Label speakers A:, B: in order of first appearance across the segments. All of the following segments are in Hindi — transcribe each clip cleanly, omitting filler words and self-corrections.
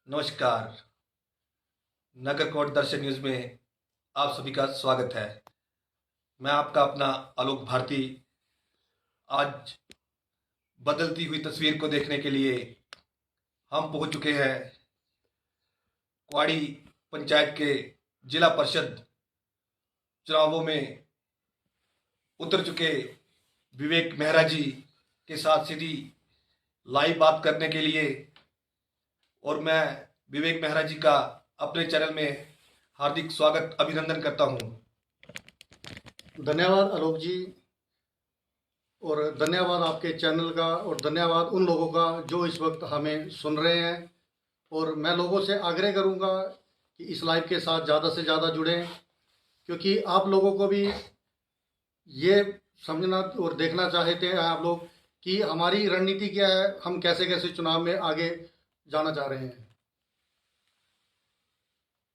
A: नमस्कार। नगर कोट दर्शन न्यूज़ में आप सभी का स्वागत है। मैं आपका अपना आलोक भारती। आज बदलती हुई तस्वीर को देखने के लिए हम पहुंच चुके हैं क्वाड़ी पंचायत के जिला परिषद चुनावों में उतर चुके विवेक मेहरा जी के साथ सीधी लाइव बात करने के लिए। और मैं विवेक मेहरा जी का अपने चैनल में हार्दिक स्वागत अभिनंदन करता हूं।
B: धन्यवाद आलोक जी, और धन्यवाद आपके चैनल का, और धन्यवाद उन लोगों का जो इस वक्त हमें सुन रहे हैं। और मैं लोगों से आग्रह करूंगा कि इस लाइव के साथ ज़्यादा से ज़्यादा जुड़ें, क्योंकि आप लोगों को भी ये समझना और देखना चाहते हैं आप लोग कि हमारी रणनीति क्या है, हम कैसे कैसे चुनाव में आगे जाना चाह रहे हैं।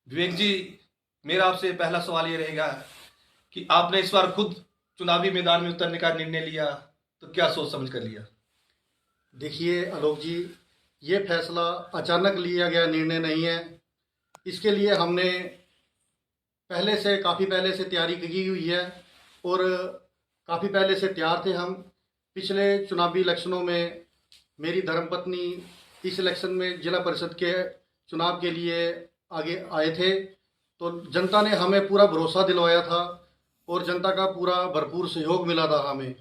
A: विवेक जी, मेरा आपसे पहला सवाल ये रहेगा कि आपने इस बार खुद चुनावी मैदान में उतरने का निर्णय लिया, तो क्या सोच समझ कर लिया?
B: देखिए आलोक जी, ये फैसला अचानक लिया गया निर्णय नहीं है। इसके लिए हमने काफ़ी पहले से तैयारी की हुई है, और काफ़ी पहले से तैयार थे हम। पिछले चुनावी इलेक्शनों में मेरी धर्मपत्नी इस इलेक्शन में जिला परिषद के चुनाव के लिए आगे आए थे, तो जनता ने हमें पूरा भरोसा दिलवाया था और जनता का पूरा भरपूर सहयोग मिला था हमें।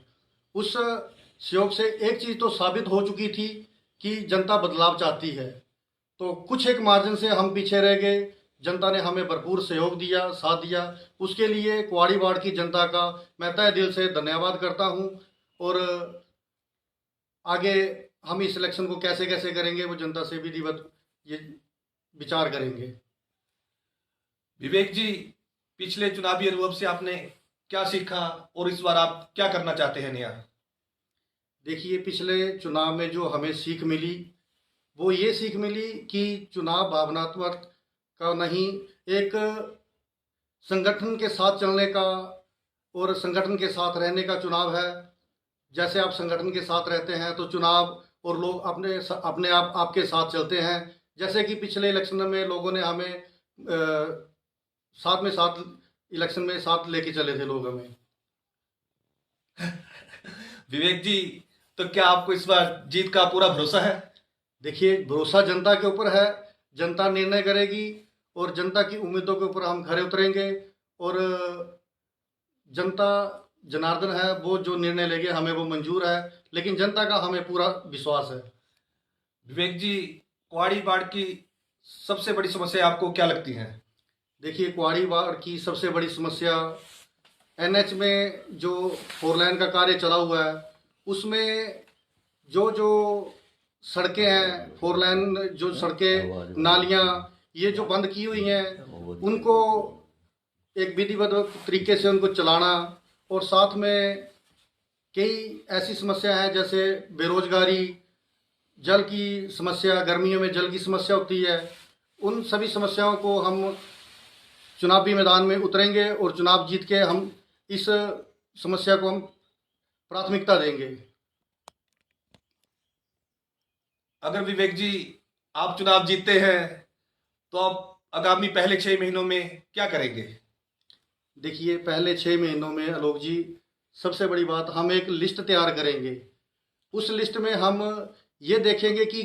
B: उस सहयोग से एक चीज़ तो साबित हो चुकी थी कि जनता बदलाव चाहती है। तो कुछ एक मार्जिन से हम पीछे रह गए, जनता ने हमें भरपूर सहयोग दिया, साथ दिया। उसके लिए कुआड़ी वार्ड की जनता का मैं तहे दिल से धन्यवाद करता हूं। और आगे हम इस इलेक्शन को कैसे कैसे करेंगे वो जनता से विधिवत ये विचार करेंगे।
A: विवेक जी, पिछले चुनावी अनुभव से आपने क्या सीखा और इस बार आप क्या करना चाहते हैं नया?
B: देखिए, पिछले चुनाव में जो हमें सीख मिली वो ये सीख मिली कि चुनाव भावनात्मक का नहीं, एक संगठन के साथ चलने का और संगठन के साथ रहने का चुनाव है। जैसे आप संगठन के साथ रहते हैं तो चुनाव और लोग अपने आप आपके साथ चलते हैं। जैसे कि पिछले इलेक्शन में लोगों ने हमें साथ इलेक्शन में साथ लेके चले थे लोग हमें।
A: विवेक जी, तो क्या आपको इस बार जीत का पूरा भरोसा है?
B: देखिए, भरोसा जनता के ऊपर है, जनता निर्णय करेगी और जनता की उम्मीदों के ऊपर हम खरे उतरेंगे। और जनता जनार्दन है, वो जो निर्णय लेंगे हमें वो मंजूर है, लेकिन जनता का हमें पूरा विश्वास है।
A: विवेक जी, कुआड़ी वार्ड की सबसे बड़ी समस्या आपको क्या लगती है?
B: देखिए, कुआड़ी वार्ड की सबसे बड़ी समस्या एनएच में जो 4 लाइन का कार्य चला हुआ है, उसमें जो जो सड़कें हैं, 4 लाइन जो सड़कें, नालियां ये जो बंद की हुई हैं, उनको एक विधिवत तरीके से उनको चलाना। और साथ में कई ऐसी समस्या है जैसे बेरोजगारी, जल की समस्या, गर्मियों में जल की समस्या होती है। उन सभी समस्याओं को हम चुनावी मैदान में उतरेंगे और चुनाव जीत के हम इस समस्या को हम प्राथमिकता देंगे।
A: अगर विवेक जी आप चुनाव जीतते हैं तो आप आगामी पहले 6 महीनों में क्या करेंगे?
B: देखिए, पहले 6 महीनों में आलोक जी, सबसे बड़ी बात, हम एक लिस्ट तैयार करेंगे। उस लिस्ट में हम ये देखेंगे कि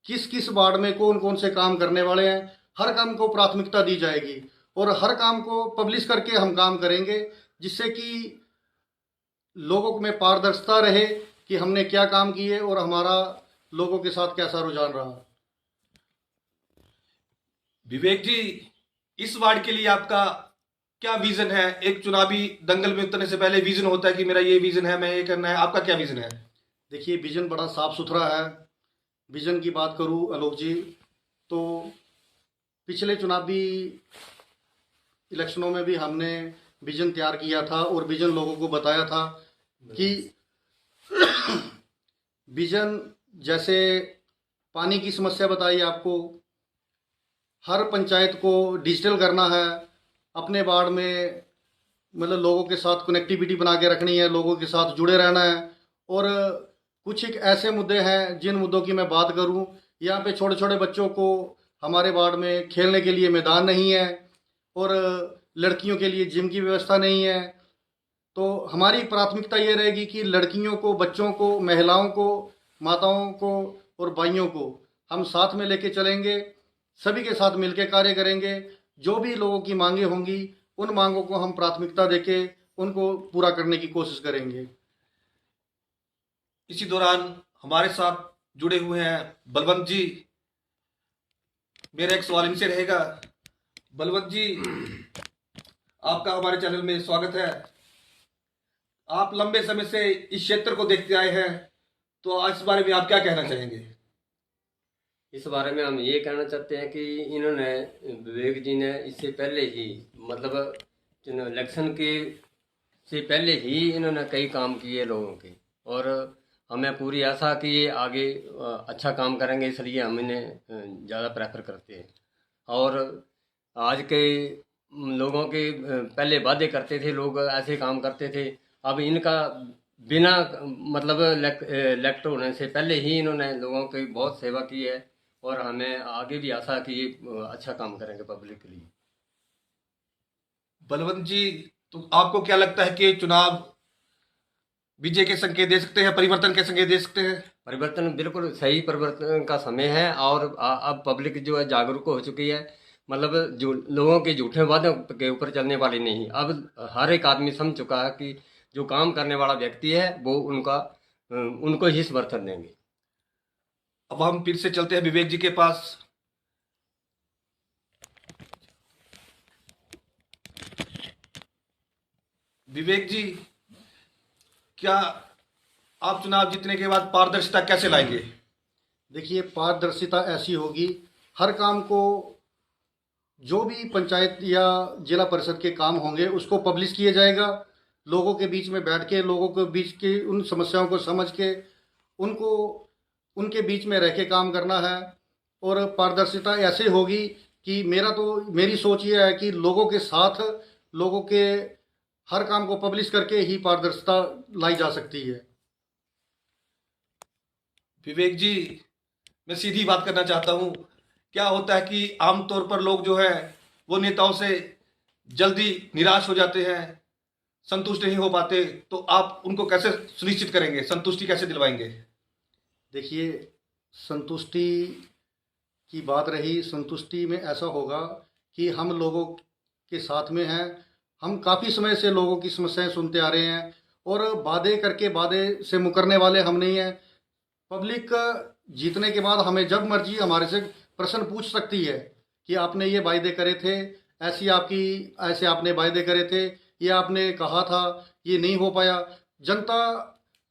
B: किस किस वार्ड में कौन कौन से काम करने वाले हैं। हर काम को प्राथमिकता दी जाएगी और हर काम को पब्लिश करके हम काम करेंगे, जिससे कि लोगों में पारदर्शिता रहे कि हमने क्या काम किए और हमारा लोगों के साथ कैसा रुझान रहा।
A: विवेक जी, इस वार्ड के लिए आपका क्या विजन है? एक चुनावी दंगल में उतरने से पहले विजन होता है कि मेरा ये विजन है, मैं ये करना है। आपका क्या विजन है?
B: देखिए, विजन बड़ा साफ सुथरा है। विजन की बात करूं आलोक जी, तो पिछले चुनावी इलेक्शनों में भी हमने विजन तैयार किया था और विजन लोगों को बताया था कि विजन जैसे पानी की समस्या बताई आपको, हर पंचायत को डिजिटल करना है, अपने वार्ड में मतलब लोगों के साथ कनेक्टिविटी बना के रखनी है, लोगों के साथ जुड़े रहना है। और कुछ एक ऐसे मुद्दे हैं जिन मुद्दों की मैं बात करूं, यहाँ पे छोटे छोटे बच्चों को हमारे वार्ड में खेलने के लिए मैदान नहीं है और लड़कियों के लिए जिम की व्यवस्था नहीं है। तो हमारी प्राथमिकता ये रहेगी कि लड़कियों को, बच्चों को, महिलाओं को, माताओं को और भाइयों को हम साथ में लेके चलेंगे, सभी के साथ मिलकर कार्य करेंगे। जो भी लोगों की मांगे होंगी उन मांगों को हम प्राथमिकता देके उनको पूरा करने की कोशिश करेंगे।
A: इसी दौरान हमारे साथ जुड़े हुए हैं बलवंत जी। मेरा एक सवाल इनसे रहेगा। बलवंत जी, आपका हमारे चैनल में स्वागत है। आप लंबे समय से इस क्षेत्र को देखते आए हैं, तो इस बारे में आप क्या कहना चाहेंगे?
C: इस बारे में हम ये कहना चाहते हैं कि इन्होंने, विवेक जी ने इससे पहले ही, मतलब इलेक्शन के से पहले ही इन्होंने कई काम किए लोगों के, और हमें पूरी आशा कि ये आगे अच्छा काम करेंगे, इसलिए हम इन्हें ज़्यादा प्रेफर करते हैं। और आज के लोगों के पहले वादे करते थे लोग, ऐसे काम करते थे, अब इनका बिना मतलब इलेक्ट होने से पहले ही इन्होंने लोगों की बहुत सेवा की है, और हमें आगे भी आशा कि ये अच्छा काम करेंगे पब्लिक के लिए।
A: बलवंत जी, तो आपको क्या लगता है कि चुनाव विजय के संकेत दे सकते हैं, परिवर्तन के संकेत दे सकते हैं?
C: परिवर्तन, बिल्कुल सही परिवर्तन का समय है, और अब पब्लिक जो है जागरूक हो चुकी है। मतलब जो लोगों के झूठे वादों के ऊपर चलने वाली नहीं, अब हर एक आदमी समझ चुका है कि जो काम करने वाला व्यक्ति है वो उनको ही समर्थन देंगे।
A: अब हम फिर से चलते हैं विवेक जी के पास। विवेक जी, क्या आप चुनाव जीतने के बाद पारदर्शिता कैसे लाएंगे?
B: देखिए, पारदर्शिता ऐसी होगी, हर काम को, जो भी पंचायत या जिला परिषद के काम होंगे उसको पब्लिश किया जाएगा। लोगों के बीच में बैठ के, लोगों के बीच की उन समस्याओं को समझ के उनको उनके बीच में रह के काम करना है। और पारदर्शिता ऐसे होगी कि मेरी सोच ये है कि लोगों के साथ, लोगों के हर काम को पब्लिश करके ही पारदर्शिता लाई जा सकती है।
A: विवेक जी, मैं सीधी बात करना चाहता हूं। क्या होता है कि आमतौर पर लोग जो है वो नेताओं से जल्दी निराश हो जाते हैं, संतुष्ट नहीं हो पाते, तो आप उनको कैसे सुनिश्चित करेंगे, संतुष्टि कैसे दिलवाएंगे?
B: देखिए, संतुष्टि की बात रही, संतुष्टि में ऐसा होगा कि हम लोगों के साथ में हैं। हम काफ़ी समय से लोगों की समस्याएं सुनते आ रहे हैं, और वादे करके वादे से मुकरने वाले हम नहीं हैं। पब्लिक जीतने के बाद हमें जब मर्जी हमारे से प्रश्न पूछ सकती है कि आपने ये वायदे करे थे, ऐसे आपने वायदे करे थे, ये आपने कहा था, ये नहीं हो पाया। जनता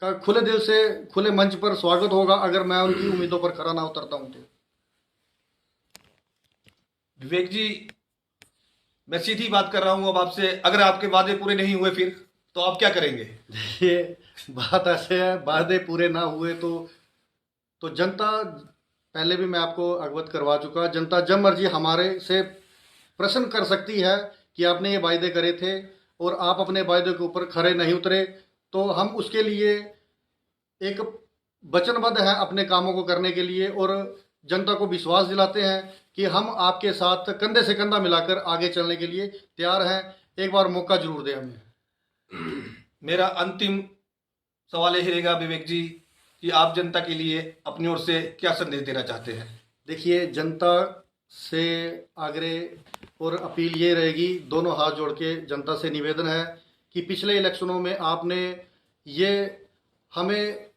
B: का खुले दिल से, खुले मंच पर स्वागत होगा अगर मैं उनकी उम्मीदों पर खरा ना उतरता हूं तो।
A: विवेक जी, मैं सीधी बात कर रहा हूं अब आपसे। अगर आपके वादे पूरे नहीं हुए फिर तो आप क्या करेंगे?
B: ये बात ऐसे है, वादे पूरे ना हुए तो जनता, पहले भी मैं आपको अवगत करवा चुका, जनता जब मर्जी हमारे से प्रश्न कर सकती है कि आपने ये वायदे करे थे और आप अपने वायदे के ऊपर खरे नहीं उतरे, तो हम उसके लिए एक वचनबद्ध हैं अपने कामों को करने के लिए, और जनता को विश्वास दिलाते हैं कि हम आपके साथ कंधे से कंधा मिलाकर आगे चलने के लिए तैयार हैं। एक बार मौका जरूर दें हमें।
A: मेरा अंतिम सवाल यही रहेगा विवेक जी कि आप जनता के लिए अपनी ओर से क्या संदेश देना चाहते हैं?
B: देखिए, जनता से आग्रह और अपील ये रहेगी, दोनों हाथ जोड़ के जनता से निवेदन है कि पिछले इलेक्शनों में आपने ये हमें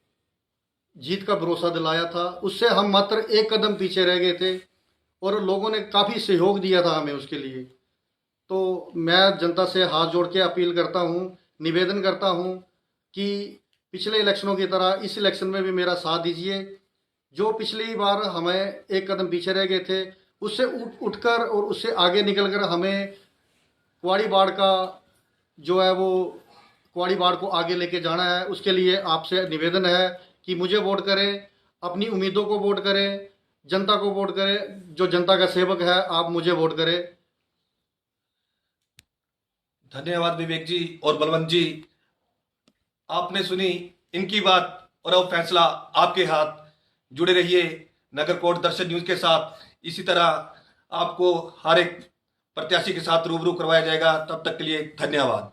B: जीत का भरोसा दिलाया था, उससे हम मात्र एक कदम पीछे रह गए थे, और लोगों ने काफ़ी सहयोग दिया था हमें उसके लिए। तो मैं जनता से हाथ जोड़ के अपील करता हूँ, निवेदन करता हूँ कि पिछले इलेक्शनों की तरह इस इलेक्शन में भी मेरा साथ दीजिए। जो पिछली बार हमें एक कदम पीछे रह गए थे, उससे उठकर और उससे आगे निकलकर हमें कुआड़ी बाढ़ का जो है वो कुआड़ी बाढ़ को आगे लेके जाना है। उसके लिए आपसे निवेदन है कि मुझे वोट करें, अपनी उम्मीदों को वोट करें, जनता को वोट करें। जो जनता का सेवक है, आप मुझे वोट करें।
A: धन्यवाद विवेक जी और बलवंत जी। आपने सुनी इनकी बात, और अब फैसला आपके हाथ। जुड़े रहिए नगर कोट दर्शन न्यूज के साथ। इसी तरह आपको हर एक प्रत्याशी के साथ रूबरू करवाया जाएगा। तब तक के लिए धन्यवाद।